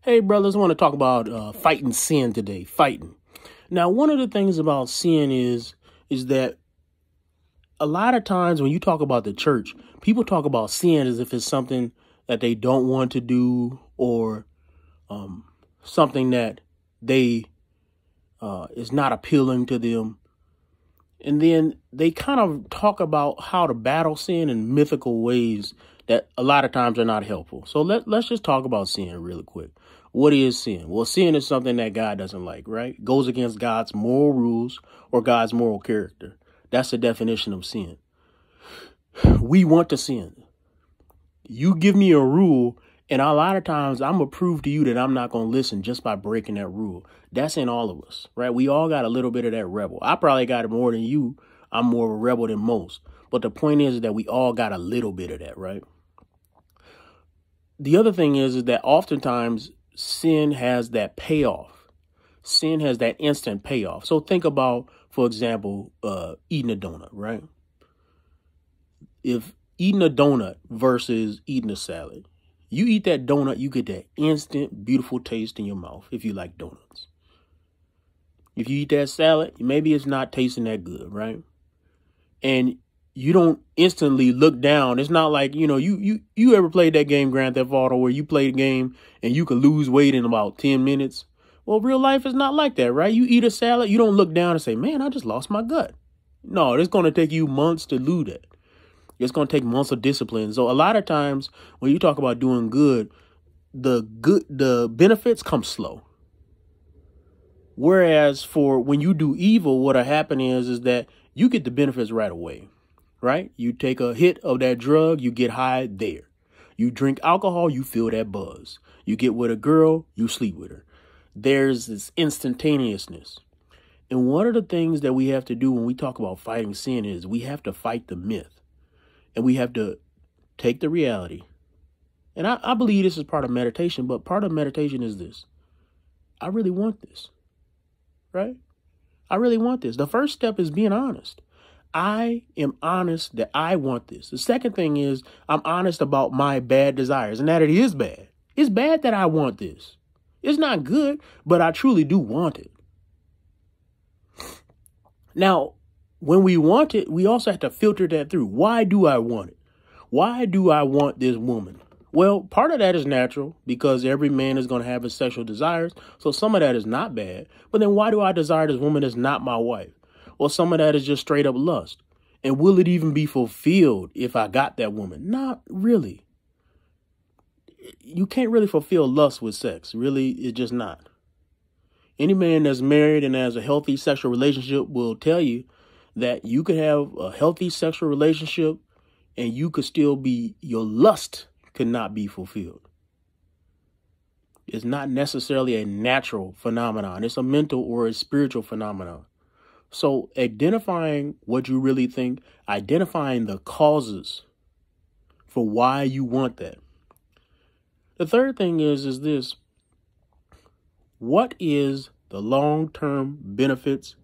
Hey, brothers, I want to talk about fighting sin today. Fighting. Now, one of the things about sin is that a lot of times when you talk about the church, people talk about sin as if it's something that they don't want to do or something that they is not appealing to them. And then they kind of talk about how to battle sin in mythical ways that a lot of times are not helpful. So let's just talk about sin really quick. What is sin? Well, sin is something that God doesn't like, right? Goes against God's moral rules or God's moral character. That's the definition of sin. We want to sin. You give me a rule, and a lot of times I'm going to prove to you that I'm not going to listen just by breaking that rule. That's in all of us, right? We all got a little bit of that rebel. I probably got it more than you. I'm more of a rebel than most. But the point is that we all got a little bit of that, right? The other thing is that oftentimes sin has that payoff. Sin has that instant payoff. So think about, for example, eating a donut, right? If eating a donut versus eating a salad, you eat that donut, you get that instant, beautiful taste in your mouth if you like donuts. If you eat that salad, maybe it's not tasting that good, right? And you don't instantly look down. It's not like, you ever played that game Grand Theft Auto where you play the game and you could lose weight in about 10 minutes? Well, real life is not like that, right? You eat a salad, you don't look down and say, man, I just lost my gut. No, it's going to take you months to lose that. It's going to take months of discipline. So a lot of times when you talk about doing good, the benefits come slow. Whereas for when you do evil, what'll happen is that you get the benefits right away, right? You take a hit of that drug, you get high there. You drink alcohol, you feel that buzz. You get with a girl, you sleep with her. There's this instantaneousness. And one of the things that we have to do when we talk about fighting sin is we have to fight the myth. And we have to take the reality. And I believe this is part of meditation, but part of meditation is this. I really want this. Right? I really want this. The first step is being honest. I am honest that I want this. The second thing is I'm honest about my bad desires and that it is bad. It's bad that I want this. It's not good, but I truly do want it. Now, when we want it, we also have to filter that through. Why do I want it? Why do I want this woman? Well, part of that is natural because every man is going to have his sexual desires. So some of that is not bad. But then why do I desire this woman that's not my wife? Well, some of that is just straight up lust. And will it even be fulfilled if I got that woman? Not really. You can't really fulfill lust with sex. Really, it's just not. Any man that's married and has a healthy sexual relationship will tell you that you could have a healthy sexual relationship and you could still be, your lust could not be fulfilled. It's not necessarily a natural phenomenon. It's a mental or a spiritual phenomenon. So identifying what you really think, identifying the causes for why you want that. The third thing is this. What is the long-term benefits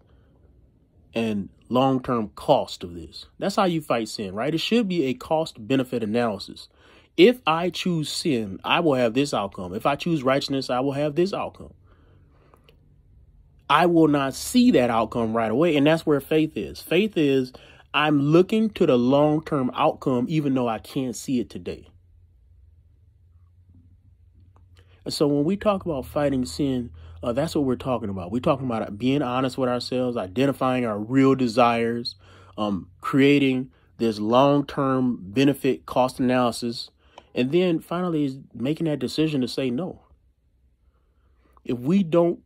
and long-term cost of this? That's how you fight sin, right? It should be a cost-benefit analysis. If I choose sin, I will have this outcome. If I choose righteousness, I will have this outcome. I will not see that outcome right away. And that's where faith is. Faith is I'm looking to the long-term outcome, even though I can't see it today. And so when we talk about fighting sin, that's what we're talking about. We're talking about being honest with ourselves, identifying our real desires, creating this long-term benefit cost analysis, and then finally is making that decision to say no. If we don't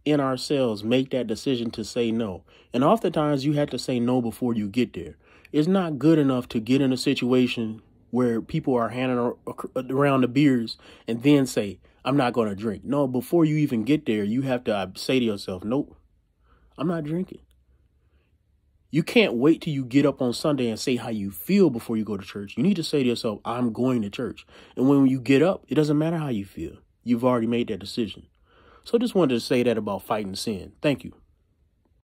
in ourselves make that decision to say no, and oftentimes you have to say no before you get there. It's not good enough to get in a situation where people are handing around the beers and then say, I'm not going to drink. No, before you even get there, you have to say to yourself, nope, I'm not drinking. You can't wait till you get up on Sunday and say how you feel before you go to church. You need to say to yourself, I'm going to church. And when you get up, it doesn't matter how you feel. You've already made that decision. So I just wanted to say that about fighting sin. Thank you.